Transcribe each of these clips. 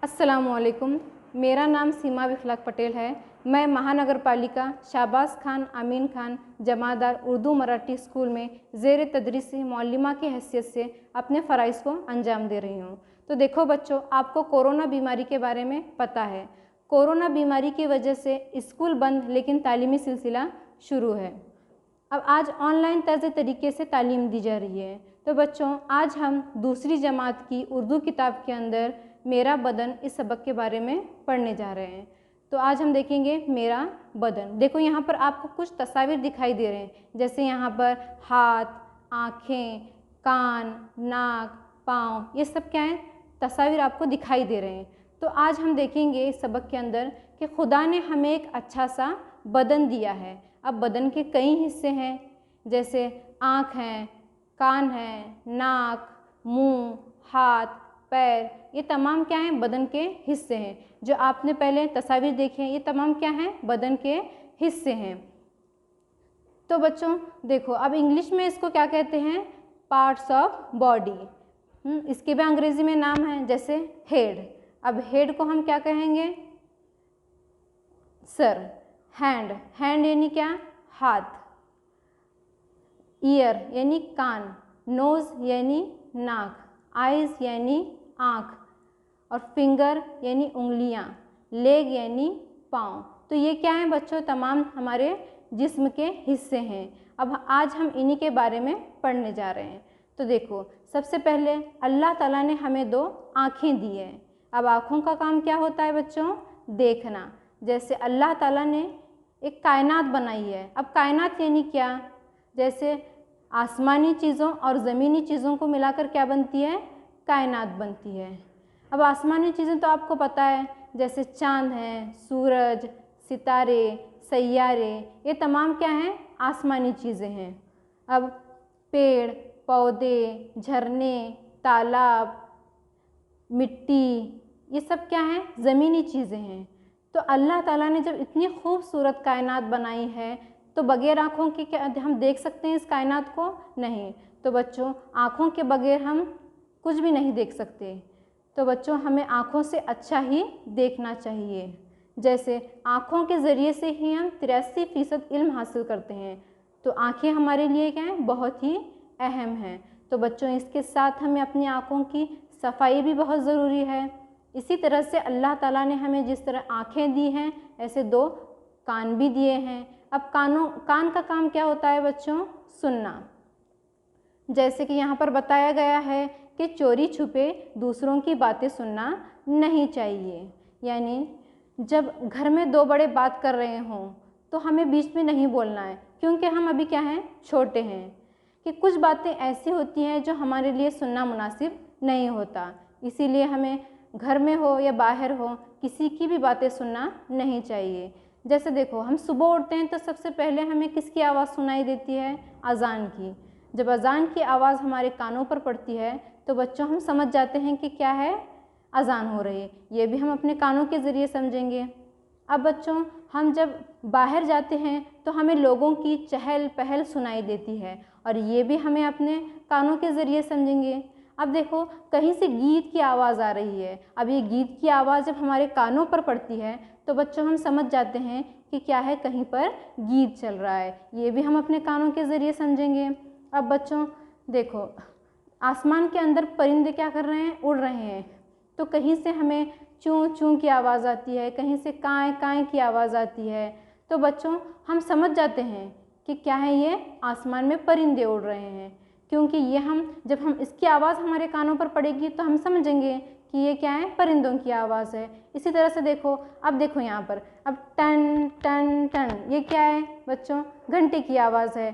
अस्सलामुअलैकुम। मेरा नाम सीमा विखलाक पटेल है। मैं महानगर पालिका शाहबाज खान अमीन खान जमादार उर्दू मराठी स्कूल में ज़ेर तदरीस मौलिमा की हैसियत से अपने फ़राइज़ को अंजाम दे रही हूँ। तो देखो बच्चों, आपको कोरोना बीमारी के बारे में पता है। कोरोना बीमारी की वजह से स्कूल बंद, लेकिन तालीमी सिलसिला शुरू है। अब आज ऑनलाइन तर्ज तरीके से तालीम दी जा रही है। तो बच्चों, आज हम दूसरी जमात की उर्दू किताब के अंदर मेरा बदन इस सबक के बारे में पढ़ने जा रहे हैं। तो आज हम देखेंगे मेरा बदन। देखो यहाँ पर आपको कुछ तस्वीर दिखाई दे रहे हैं, जैसे यहाँ पर हाथ, आँखें, कान, नाक, पाँव, ये सब क्या है, तस्वीर आपको दिखाई दे रहे हैं। तो आज हम देखेंगे इस सबक के अंदर कि खुदा ने हमें एक अच्छा सा बदन दिया है। अब बदन के कई हिस्से हैं, जैसे आँख हैं, कान हैं, नाक, मुंह, हाथ, पैर, ये तमाम क्या हैं, बदन के हिस्से हैं। जो आपने पहले तस्वीर देखे हैं, ये तमाम क्या हैं, बदन के हिस्से हैं। तो बच्चों देखो, अब इंग्लिश में इसको क्या कहते हैं, पार्ट्स ऑफ बॉडी। इसके भी अंग्रेजी में नाम है, जैसे हेड। अब हेड को हम क्या कहेंगे, सर। हैंड, हैंड यानी क्या, हाथ। ईयर यानी कान। नोज यानी नाक। आइज़ यानी आँख। और फिंगर यानी उंगलियाँ। लेग यानी पाँव। तो ये क्या है बच्चों, तमाम हमारे जिस्म के हिस्से हैं। अब आज हम इन्हीं के बारे में पढ़ने जा रहे हैं। तो देखो, सबसे पहले अल्लाह ताला ने हमें दो आँखें दी है। अब आँखों का काम क्या होता है बच्चों, देखना। जैसे अल्लाह ताला ने एक कायनात बनाई है। अब कायनात यानी क्या, जैसे आसमानी चीज़ों और ज़मीनी चीज़ों को मिलाकर क्या बनती है, कायनात बनती है। अब आसमानी चीज़ें तो आपको पता है, जैसे चाँद है, सूरज, सितारे, सैयारे, ये तमाम क्या हैं, आसमानी चीज़ें हैं। अब पेड़, पौधे, झरने, तालाब, मिट्टी, ये सब क्या हैं, ज़मीनी चीज़ें हैं। तो अल्लाह ताला ने जब इतनी खूबसूरत कायनात बनाई है, तो बग़ैर आँखों के क्या हम देख सकते हैं इस कायनात को, नहीं। तो बच्चों, आँखों के बग़ैर हम कुछ भी नहीं देख सकते। तो बच्चों, हमें आँखों से अच्छा ही देखना चाहिए। जैसे आँखों के ज़रिए से ही हम 83% इल्म हासिल करते हैं। तो आँखें हमारे लिए क्या हैं, बहुत ही अहम हैं। तो बच्चों, इसके साथ हमें अपनी आँखों की सफाई भी बहुत ज़रूरी है। इसी तरह से अल्लाह ताला ने हमें जिस तरह आँखें दी हैं, ऐसे दो कान भी दिए हैं। अब कान का काम क्या होता है बच्चों, सुनना। जैसे कि यहाँ पर बताया गया है कि चोरी छुपे दूसरों की बातें सुनना नहीं चाहिए। यानी जब घर में दो बड़े बात कर रहे हों, तो हमें बीच में नहीं बोलना है, क्योंकि हम अभी क्या हैं, छोटे हैं। कि कुछ बातें ऐसी होती हैं जो हमारे लिए सुनना मुनासिब नहीं होता। इसीलिए हमें घर में हो या बाहर हो, किसी की भी बातें सुनना नहीं चाहिए। जैसे देखो, हम सुबह उठते हैं तो सबसे पहले हमें किसकी आवाज़ सुनाई देती है, अज़ान की। जब अज़ान की आवाज़ हमारे कानों पर पड़ती है, तो बच्चों हम समझ जाते हैं कि क्या है, अज़ान हो रही है। ये भी हम अपने कानों के ज़रिए समझेंगे। अब बच्चों, हम जब बाहर जाते हैं तो हमें लोगों की चहल पहल सुनाई देती है, और ये भी हमें अपने कानों के ज़रिए समझेंगे। अब देखो, कहीं से गीत की आवाज़ आ रही है। अब ये गीत की आवाज़ जब हमारे कानों पर पड़ती है, तो बच्चों हम समझ जाते हैं कि क्या है, कहीं पर गीत चल रहा है। ये भी हम अपने कानों के ज़रिए समझेंगे। अब बच्चों देखो, आसमान के अंदर परिंदे क्या कर रहे हैं, उड़ रहे हैं। तो कहीं से हमें चूं चूं की आवाज़ आती है, कहीं से काएं काएं की आवाज़ आती है। तो बच्चों, हम समझ जाते हैं कि क्या है, ये आसमान में परिंदे उड़ रहे हैं। क्योंकि ये जब हम इसकी आवाज़ हमारे कानों पर पड़ेगी, तो हम समझेंगे कि ये क्या है, परिंदों की आवाज़ है। इसी तरह से देखो, अब देखो यहाँ पर, अब टन टन टन, ये क्या है बच्चों, घंटे की आवाज़ है।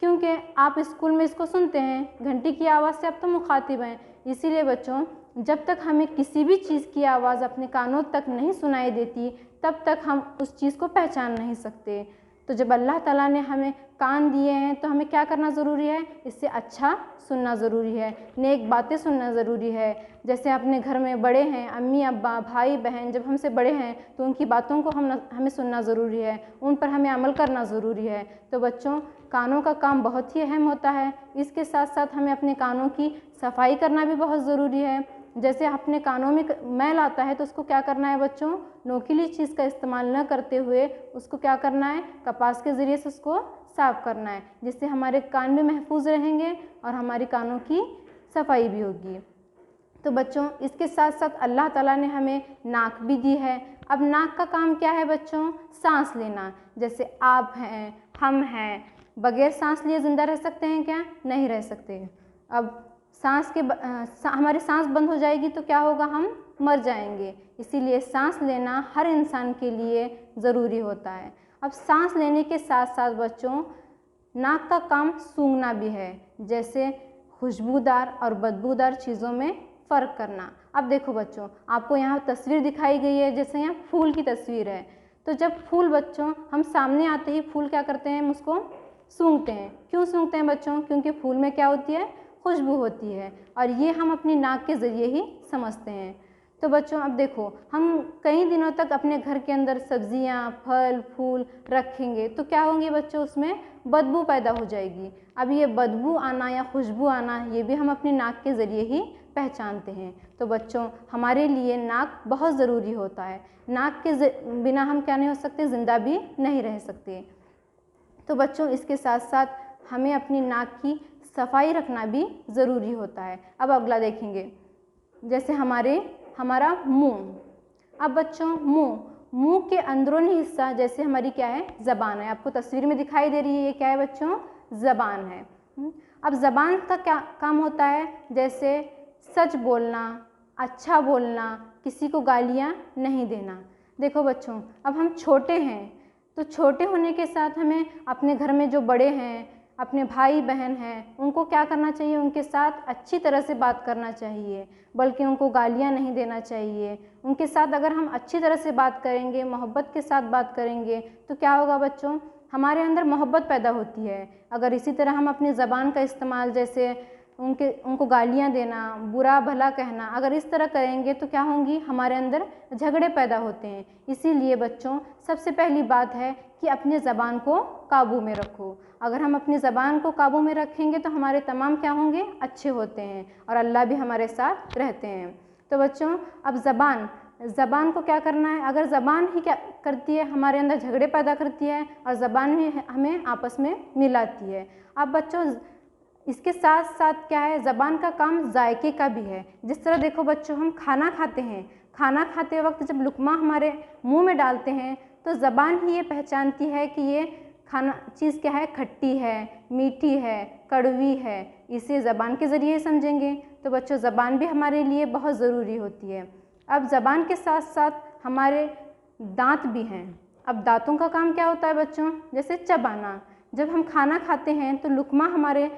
क्योंकि आप स्कूल में इसको सुनते हैं, घंटी की आवाज़ से आप तो मुखातिब हैं। इसीलिए बच्चों, जब तक हमें किसी भी चीज़ की आवाज़ अपने कानों तक नहीं सुनाई देती, तब तक हम उस चीज़ को पहचान नहीं सकते। तो जब अल्लाह ताला ने हमें कान दिए हैं, तो हमें क्या करना ज़रूरी है, इससे अच्छा सुनना ज़रूरी है, नेक बातें सुनना ज़रूरी है। जैसे अपने घर में बड़े हैं, अम्मी अब्बा भाई बहन जब हमसे बड़े हैं, तो उनकी बातों को हमें सुनना ज़रूरी है, उन पर हमें अमल करना ज़रूरी है। तो बच्चों, कानों का काम बहुत ही अहम होता है। इसके साथ साथ हमें अपने कानों की सफाई करना भी बहुत ज़रूरी है। जैसे अपने कानों में मैल आता है तो उसको क्या करना है बच्चों, नोकीली चीज़ का इस्तेमाल न करते हुए उसको क्या करना है, कपास के ज़रिए से उसको साफ़ करना है, जिससे हमारे कान भी महफूज रहेंगे और हमारी कानों की सफाई भी होगी। तो बच्चों इसके साथ साथ अल्लाह ताला ने हमें नाक भी दी है। अब नाक का काम क्या है बच्चों, सांस लेना। जैसे आप हैं, हम हैं, बगैर सांस लिए ज़िंदा रह सकते हैं क्या, नहीं रह सकते। अब हमारी सांस बंद हो जाएगी तो क्या होगा, हम मर जाएंगे। इसीलिए सांस लेना हर इंसान के लिए ज़रूरी होता है। अब सांस लेने के साथ साथ बच्चों नाक का काम सूंघना भी है, जैसे खुशबूदार और बदबूदार चीज़ों में फ़र्क करना। अब देखो बच्चों, आपको यहाँ तस्वीर दिखाई गई है, जैसे यहाँ फूल की तस्वीर है। तो जब फूल बच्चों हम सामने आते ही फूल क्या करते हैं, हम उसको सूंघते हैं। क्यों सूंघते हैं बच्चों, क्योंकि फूल में क्या होती है, खुशबू होती है, और ये हम अपनी नाक के ज़रिए ही समझते हैं। तो बच्चों अब देखो, हम कई दिनों तक अपने घर के अंदर सब्जियां, फल, फूल रखेंगे तो क्या होंगे बच्चों, उसमें बदबू पैदा हो जाएगी। अब ये बदबू आना या खुशबू आना, ये भी हम अपनी नाक के ज़रिए ही पहचानते हैं। तो बच्चों हमारे लिए नाक बहुत ज़रूरी होता है। नाक के बिना हम क्या नहीं हो सकते, ज़िंदा भी नहीं रह सकते। तो बच्चों इसके साथ साथ हमें अपनी नाक की सफाई रखना भी ज़रूरी होता है। अब अगला देखेंगे, जैसे हमारा मुंह। अब बच्चों मुंह के अंदरूनी हिस्सा, जैसे हमारी क्या है, ज़बान है। आपको तस्वीर में दिखाई दे रही है, ये क्या है बच्चों, ज़बान है। अब ज़बान का क्या काम होता है, जैसे सच बोलना, अच्छा बोलना, किसी को गालियाँ नहीं देना। देखो बच्चों, अब हम छोटे हैं तो छोटे होने के साथ हमें अपने घर में जो बड़े हैं, अपने भाई बहन हैं, उनको क्या करना चाहिए, उनके साथ अच्छी तरह से बात करना चाहिए, बल्कि उनको गालियाँ नहीं देना चाहिए। उनके साथ अगर हम अच्छी तरह से बात करेंगे, मोहब्बत के साथ बात करेंगे तो क्या होगा बच्चों, हमारे अंदर मोहब्बत पैदा होती है। अगर इसी तरह हम अपनी ज़बान का इस्तेमाल, जैसे उनको गालियाँ देना, बुरा भला कहना, अगर इस तरह करेंगे तो क्या होंगी, हमारे अंदर झगड़े पैदा होते हैं। इसीलिए बच्चों सबसे पहली बात है कि अपनी ज़बान को काबू में रखो। अगर हम अपनी ज़बान को काबू में रखेंगे तो हमारे तमाम क्या होंगे, अच्छे होते हैं, और अल्लाह भी हमारे साथ रहते हैं। तो बच्चों अब ज़बान को क्या करना है, अगर ज़बान ही क्या करती है, हमारे अंदर झगड़े पैदा करती है, और ज़बान भी हमें आपस में मिलाती है। अब बच्चों इसके साथ साथ क्या है, ज़बान का काम जायके का भी है। जिस तरह देखो बच्चों, हम खाना खाते हैं, खाना खाते वक्त जब लुकमा हमारे मुंह में डालते हैं तो ज़बान ही ये पहचानती है कि ये खाना चीज़ क्या है, खट्टी है, मीठी है, कड़वी है। इसे ज़बान के ज़रिए समझेंगे। तो बच्चों ज़बान भी हमारे लिए बहुत ज़रूरी होती है। अब ज़बान के साथ साथ हमारे दांत भी हैं। अब दांतों का काम क्या होता है बच्चों, जैसे चबाना। जब हम खाना खाते हैं तो लुकमा हमारे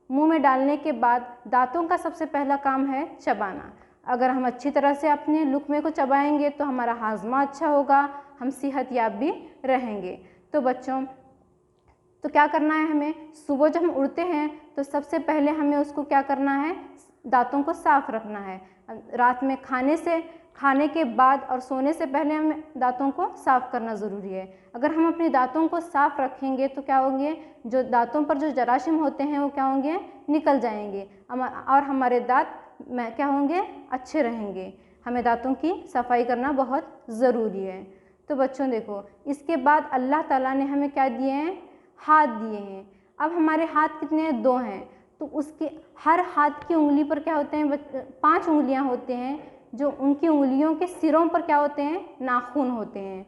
मुंह में डालने के बाद दांतों का सबसे पहला काम है चबाना। अगर हम अच्छी तरह से अपने लुकमे को चबाएंगे तो हमारा हाजमा अच्छा होगा, हम सेहतयाब भी रहेंगे। तो बच्चों तो क्या करना है हमें, सुबह जब हम उठते हैं तो सबसे पहले हमें उसको क्या करना है, दांतों को साफ रखना है। रात में खाने के बाद और सोने से पहले हमें दांतों को साफ करना ज़रूरी है। अगर हम अपने दांतों को साफ रखेंगे तो क्या होंगे, जो दांतों पर जो जरासीम होते हैं वो क्या होंगे, निकल जाएंगे, और हमारे दांत क्या होंगे, अच्छे रहेंगे। हमें दांतों की सफाई करना बहुत ज़रूरी है। तो बच्चों देखो, इसके बाद अल्लाह ताला ने हमें क्या दिए हैं, हाथ दिए हैं। अब हमारे हाथ कितने हैं, 2 हैं। तो उसके हर हाथ की उंगली पर क्या होते हैं, 5 उंगलियां होते हैं। जो उनकी उंगलियों के सिरों पर क्या होते हैं, नाखून होते हैं।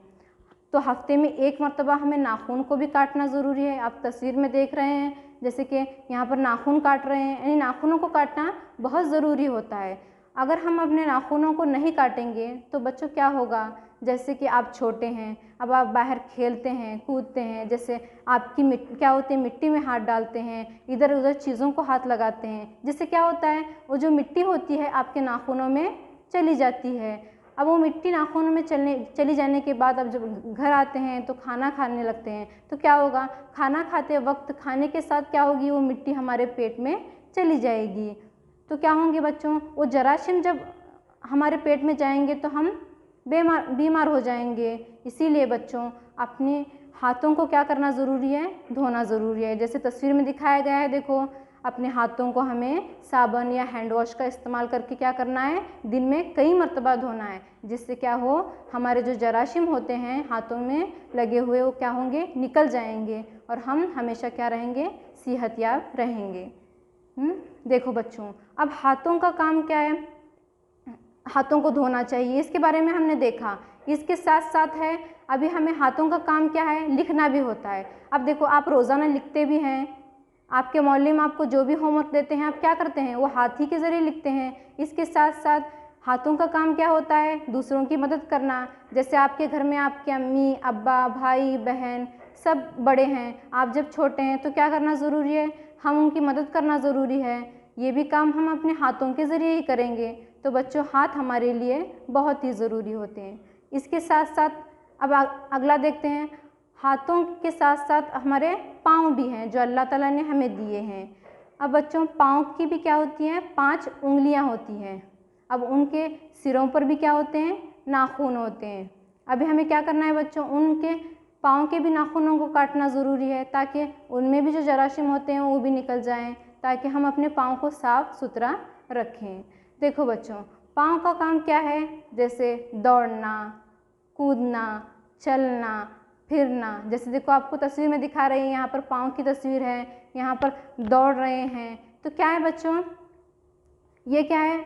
तो हफ्ते में 1 मरतबा हमें नाखून को भी काटना ज़रूरी है। आप तस्वीर में देख रहे हैं, जैसे कि यहाँ पर नाखून काट रहे हैं, यानी नाखूनों को काटना बहुत ज़रूरी होता है। अगर हम अपने नाखूनों को नहीं काटेंगे तो बच्चों क्या होगा, जैसे कि आप छोटे हैं, अब आप बाहर खेलते हैं, कूदते हैं, जैसे आपकी क्या होते हैं, मिट्टी में हाथ डालते हैं, इधर उधर चीज़ों को हाथ लगाते हैं, जिससे क्या होता है, वो जो मिट्टी होती है आपके नाखूनों में चली जाती है। अब वो मिट्टी नाखूनों में चली जाने के बाद अब जब घर आते हैं तो खाना खाने लगते हैं तो क्या होगा, खाना खाते वक्त खाने के साथ क्या होगी, वो मिट्टी हमारे पेट में चली जाएगी। तो क्या होंगे बच्चों, वो जरासीम जब हमारे पेट में जाएंगे तो हम बीमार हो जाएंगे। इसीलिए बच्चों अपने हाथों को क्या करना ज़रूरी है, धोना ज़रूरी है। जैसे तस्वीर में दिखाया गया है, देखो अपने हाथों को हमें साबुन या हैंड वॉश का इस्तेमाल करके क्या करना है, दिन में कई मरतबा धोना है, जिससे क्या हो, हमारे जो जरासीम होते हैं हाथों में लगे हुए वो क्या होंगे, निकल जाएंगे और हम हमेशा क्या रहेंगे, सेहतयाब रहेंगे। देखो बच्चों, अब हाथों का काम क्या है, हाथों को धोना चाहिए, इसके बारे में हमने देखा। इसके साथ साथ है अभी हमें हाथों का काम क्या है, लिखना भी होता है। अब देखो, आप रोज़ाना लिखते भी हैं, आपके मौलवी आपको जो भी होमवर्क देते हैं आप क्या करते हैं, वो हाथ ही के ज़रिए लिखते हैं। इसके साथ साथ हाथों का काम क्या होता है, दूसरों की मदद करना। जैसे आपके घर में आपके अम्मी अब्बा भाई बहन सब बड़े हैं, आप जब छोटे हैं तो क्या करना ज़रूरी है, हम उनकी मदद करना ज़रूरी है। ये भी काम हम अपने हाथों के ज़रिए ही करेंगे। तो बच्चों, हाथ हमारे लिए बहुत ही ज़रूरी होते हैं। इसके साथ साथ अब अगला देखते हैं, हाथों के साथ साथ हमारे पाँव भी हैं जो अल्लाह ताला ने हमें दिए हैं। अब बच्चों, पाँव की भी क्या होती हैं, 5 उंगलियां होती हैं। अब उनके सिरों पर भी क्या होते हैं, नाखून होते हैं। अभी हमें क्या करना है बच्चों, उनके पाँव के भी नाखूनों को काटना ज़रूरी है ताकि उनमें भी जो जरासीम होते हैं वो भी निकल जाएं, ताकि हम अपने पाँव को साफ़ सुथरा रखें। देखो बच्चों, पाँव का काम क्या है, जैसे दौड़ना, कूदना, चलना, फिरना। जैसे देखो, आपको तस्वीर में दिखा रही है, यहाँ पर पाँव की तस्वीर है, यहाँ पर दौड़ रहे हैं। तो क्या है बच्चों, ये क्या है,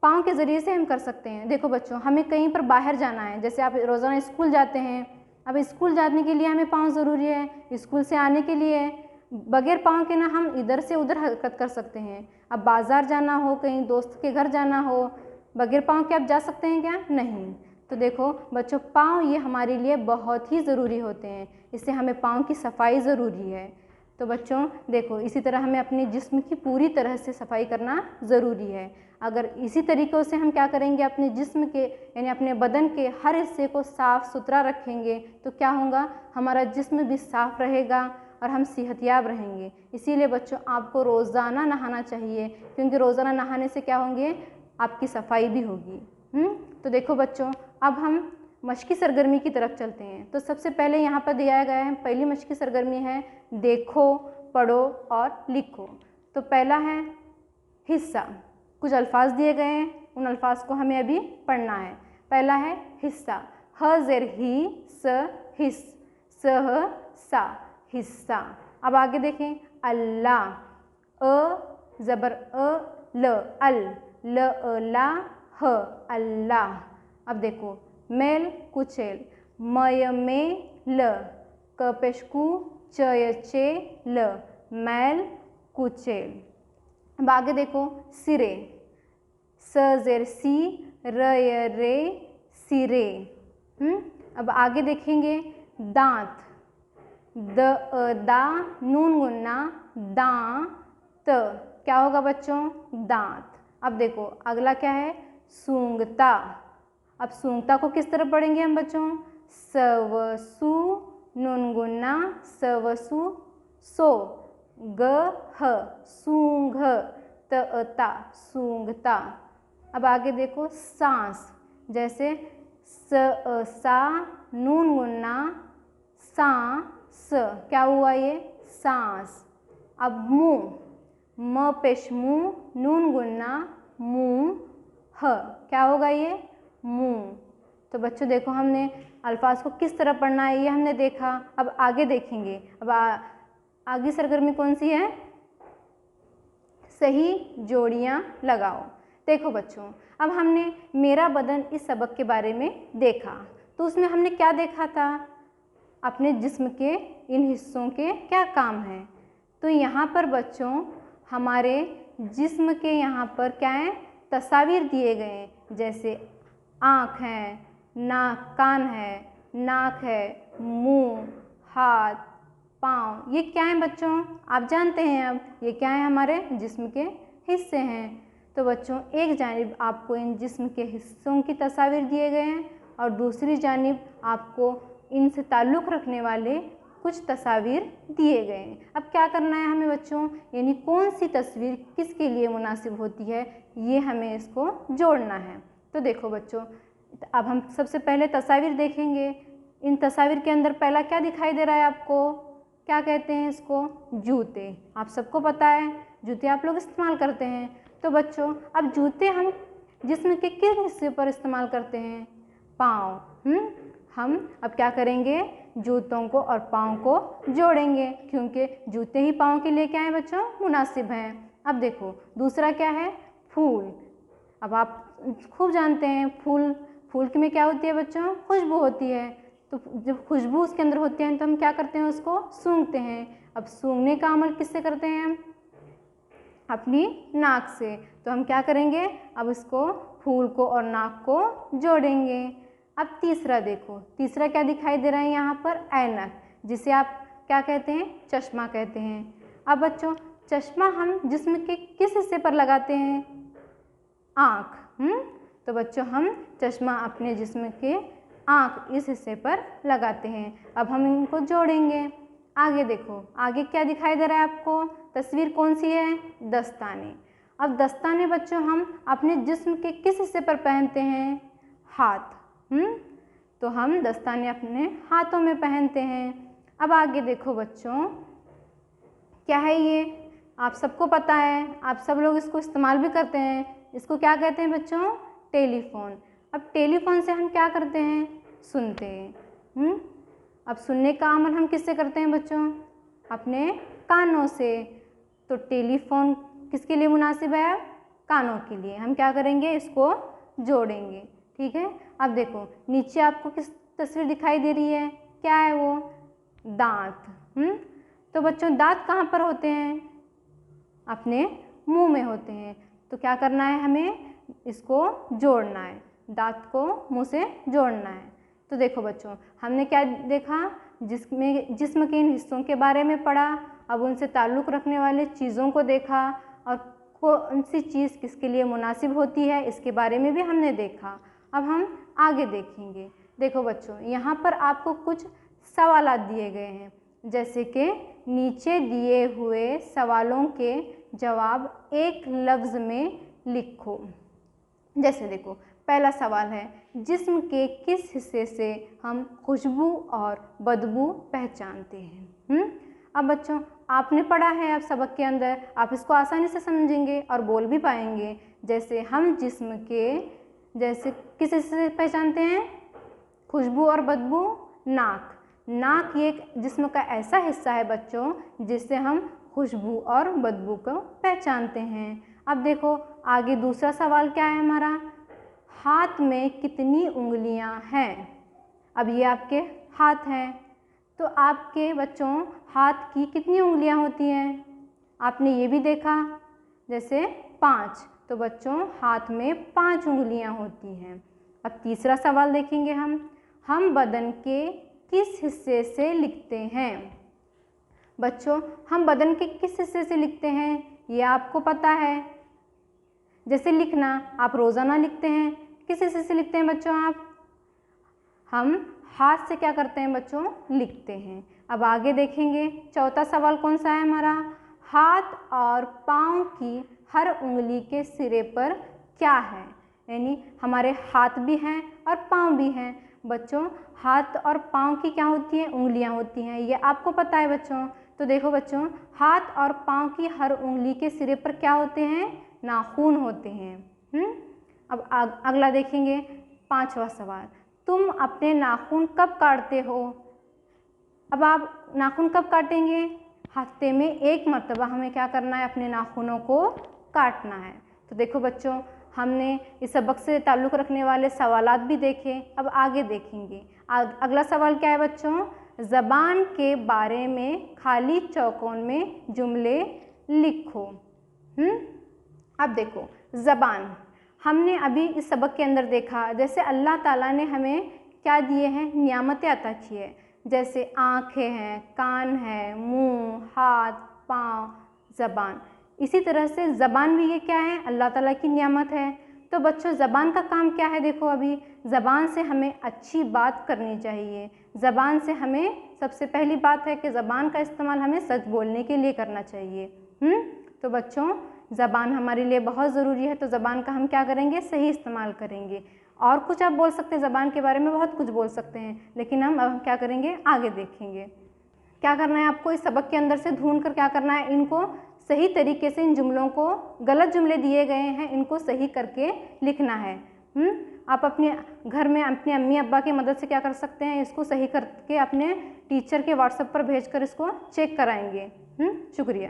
पाँव के ज़रिए से हम कर सकते हैं। देखो बच्चों, हमें कहीं पर बाहर जाना है, जैसे आप रोज़ाना स्कूल जाते हैं, अब स्कूल जाने के लिए हमें पाँव ज़रूरी है। स्कूल से आने के लिए बगैर पाँव के ना हम इधर से उधर हरकत कर सकते हैं। अब बाज़ार जाना हो, कहीं दोस्त के घर जाना हो, बगैर पाँव के आप जा सकते हैं क्या, नहीं। तो देखो बच्चों, पाँव ये हमारे लिए बहुत ही ज़रूरी होते हैं, इससे हमें पाँव की सफाई ज़रूरी है। तो बच्चों देखो, इसी तरह हमें अपने जिस्म की पूरी तरह से सफाई करना ज़रूरी है। अगर इसी तरीक़ों से हम क्या करेंगे, अपने जिस्म के यानी अपने बदन के हर हिस्से को साफ़ सुथरा रखेंगे तो क्या होगा, हमारा जिस्म भी साफ़ रहेगा और हम सेहतयाब रहेंगे। इसीलिए बच्चों, आपको रोज़ाना नहाना चाहिए, क्योंकि रोज़ाना नहाने से क्या होंगे, आपकी सफाई भी होगी। तो देखो बच्चों, अब हम मशक़ी सरगर्मी की तरफ चलते हैं। तो सबसे पहले यहाँ पर दिया गया है, पहली मशक़ी सरगर्मी है देखो, पढ़ो और लिखो। तो पहला है हिस्सा, कुछ अल्फाज दिए गए हैं, उन अल्फाज को हमें अभी पढ़ना है। पहला है हिस्सा, ह ज़ेर ही स हिस, सह सा, हिस्सा। अब आगे देखें, अल्लाह, अ ज़बर अ ल, अल, ल अ ला ह, अल्लाह। अब देखो, मेल कुचेल, मय में ल, क पेश कु, चय चे ल, मैल कुचेल। अब आगे देखो, सिरे, स ज़ेर सी, र य रे, सिरे। अब आगे देखेंगे, दांत, द अ दा, नून गुन्ना, दांत। क्या होगा बच्चों, दांत। अब देखो अगला क्या है, सूंघता। अब सूंघता को किस तरह पढ़ेंगे हम बच्चों, सवसु, नून गुन्ना, सवसु, सो, ग ह, सूंघ, त सूंघता। अब आगे देखो, सांस, जैसे स सा, नून गुन्ना, सांस। क्या हुआ ये, सांस। अब मुंह, म पेश मुंह, नून गुन्ना, मुंह, ह। क्या होगा ये, मुंह। तो बच्चों देखो, हमने अल्फाज को किस तरह पढ़ना है ये हमने देखा। अब आगे देखेंगे, अब आगे सरगर्मी कौन सी है, सही जोड़ियां लगाओ। देखो बच्चों, अब हमने मेरा बदन इस सबक के बारे में देखा, तो उसमें हमने क्या देखा था, अपने जिस्म के इन हिस्सों के क्या काम हैं। तो यहाँ पर बच्चों, हमारे जिस्म के यहाँ पर क्या है, तस्वीर दिए गए हैं, जैसे आँख है, नाक, कान है, नाक है, मुंह, हाथ, पाँव। ये क्या है बच्चों, आप जानते हैं। अब ये क्या है, हमारे जिस्म के हिस्से हैं। तो बच्चों, एक जानिब आपको इन जिस्म के हिस्सों की तस्वीर दिए गए हैं और दूसरी जानिब आपको इनसे ताल्लुक़ रखने वाले कुछ तस्वीर दिए गए हैं। अब क्या करना है हमें बच्चों, यानी कौन सी तस्वीर किसके लिए मुनासिब होती है, ये हमें इसको जोड़ना है। तो देखो बच्चों, अब हम सबसे पहले तस्वीर देखेंगे। इन तस्वीर के अंदर पहला क्या दिखाई दे रहा है आपको, क्या कहते हैं इसको, जूते। आप सबको पता है जूते आप लोग इस्तेमाल करते हैं। तो बच्चों अब जूते हम जिस्म के किस हिस्से पर इस्तेमाल करते हैं? पाँव। हम अब क्या करेंगे? जूतों को और पाँव को जोड़ेंगे, क्योंकि जूते ही पाँव के लिए क्या है बच्चों? मुनासिब हैं। अब देखो दूसरा क्या है? फूल। अब आप खूब जानते हैं फूल में क्या होती है बच्चों? खुशबू होती है। तो जब खुशबू उसके अंदर होती है तो हम क्या करते हैं? उसको सूंघते हैं। अब सूंघने का अमल किससे करते हैं हम? अपनी नाक से। तो हम क्या करेंगे? अब इसको फूल को और नाक को जोड़ेंगे। अब तीसरा देखो, तीसरा क्या दिखाई दे रहा है यहाँ पर? ऐनक, जिसे आप क्या कहते हैं? चश्मा कहते हैं। अब बच्चों चश्मा हम जिस्म के किस हिस्से पर लगाते हैं? आँख। तो बच्चों हम चश्मा अपने जिस्म के आँख इस हिस्से पर लगाते हैं। अब हम इनको जोड़ेंगे। आगे देखो, आगे क्या दिखाई दे रहा है आपको? तस्वीर कौन सी है? दस्ताने। अब दस्ताने बच्चों हम अपने जिस्म के किस हिस्से पर पहनते हैं? हाथ। तो हम दस्ताने अपने हाथों में पहनते हैं। अब आगे देखो बच्चों, क्या है ये? आप सबको पता है, आप सब लोग इसको इस्तेमाल भी करते हैं। इसको क्या कहते हैं बच्चों? टेलीफोन। अब टेलीफोन से हम क्या करते हैं? सुनते हैं। अब सुनने का अमल हम किससे करते हैं बच्चों? अपने कानों से। तो टेलीफोन किसके लिए मुनासिब है? कानों के लिए। हम क्या करेंगे? इसको जोड़ेंगे। ठीक है। अब देखो नीचे आपको किस तस्वीर दिखाई दे रही है? क्या है वो? दांत। तो बच्चों दांत कहाँ पर होते हैं? अपने मुंह में होते हैं। तो क्या करना है? हमें इसको जोड़ना है, दांत को मुंह से जोड़ना है। तो देखो बच्चों हमने क्या देखा? जिस्म के इन हिस्सों के बारे में पढ़ा। अब उनसे ताल्लुक़ रखने वाले चीज़ों को देखा और कौन सी चीज़ किसके लिए मुनासिब होती है इसके बारे में भी हमने देखा। अब हम आगे देखेंगे। देखो बच्चों यहाँ पर आपको कुछ सवालात दिए गए हैं, जैसे कि नीचे दिए हुए सवालों के जवाब एक लफ्ज़ में लिखो। जैसे देखो पहला सवाल है, जिस्म के किस हिस्से से हम खुशबू और बदबू पहचानते हैं? अब बच्चों आपने पढ़ा है, अब सबक के अंदर आप इसको आसानी से समझेंगे और बोल भी पाएंगे। जैसे हम जिस्म के जैसे किस हिस्से से पहचानते हैं खुशबू और बदबू? नाक। नाक ये एक जिस्म का ऐसा हिस्सा है बच्चों जिससे हम खुशबू और बदबू को पहचानते हैं। अब देखो आगे दूसरा सवाल क्या है हमारा? हाथ में कितनी उंगलियां हैं? अब ये आपके हाथ हैं, तो आपके बच्चों हाथ की कितनी उंगलियां होती हैं? आपने ये भी देखा, जैसे 5। तो बच्चों हाथ में 5 उंगलियां होती हैं। अब तीसरा सवाल देखेंगे हम बदन के किस हिस्से से लिखते हैं? बच्चों हम बदन के किस हिस्से से लिखते हैं ये आपको पता है। जैसे लिखना, आप रोज़ाना लिखते हैं, किस हिस्से से लिखते हैं बच्चों आप? हम हाथ से क्या करते हैं बच्चों? लिखते हैं। अब आगे देखेंगे चौथा सवाल कौन सा है हमारा? हाथ और पाँव की हर उंगली के सिरे पर क्या है? यानी हमारे हाथ भी हैं और पाँव भी हैं। बच्चों हाथ और पाँव की क्या होती हैं? उंगलियां होती हैं, ये आपको पता है बच्चों। तो देखो बच्चों हाथ और पाँव की हर उंगली के सिरे पर क्या होते हैं? नाखून होते हैं। अब अगला देखेंगे 5वां सवाल, तुम अपने नाखून कब काटते हो? अब आप नाखून कब काटेंगे? हफ्ते में 1 मरतबा हमें क्या करना है? अपने नाखूनों को काटना है। तो देखो बच्चों हमने इस सबक से ताल्लुक़ रखने वाले सवालात भी देखे। अब आगे देखेंगे। अगला सवाल क्या है बच्चों? ज़बान के बारे में खाली चौकोन में जुमले लिखो। अब देखो ज़बान हमने अभी इस सबक के अंदर देखा, जैसे अल्लाह ताला ने हमें क्या दिए हैं? नियामतें अता की है। जैसे आँखें हैं, कान है, मुँह, हाथ, पाँव, ज़बान। इसी तरह से ज़बान भी ये क्या है? अल्लाह ताला की नियामत है। तो बच्चों ज़बान का काम क्या है? देखो अभी ज़बान से हमें अच्छी बात करनी चाहिए। ज़बान से हमें सबसे पहली बात है कि ज़बान का इस्तेमाल हमें सच बोलने के लिए करना चाहिए। तो बच्चों ज़बान हमारे लिए बहुत ज़रूरी है, तो ज़बान का हम क्या करेंगे? सही इस्तेमाल करेंगे। और कुछ आप बोल सकते हैं ज़बान के बारे में, बहुत कुछ बोल सकते हैं, लेकिन हम अब क्या करेंगे? आगे देखेंगे। क्या करना है आपको? इस सबक के अंदर से ढूंढ कर क्या करना है? इनको सही तरीके से इन जुमलों को, गलत जुमले दिए गए हैं इनको सही करके लिखना है। आप अपने घर में अपने अम्मी अब्बा की मदद से क्या कर सकते हैं, इसको सही करके अपने टीचर के व्हाट्सएप पर भेजकर इसको चेक कराएंगे। शुक्रिया।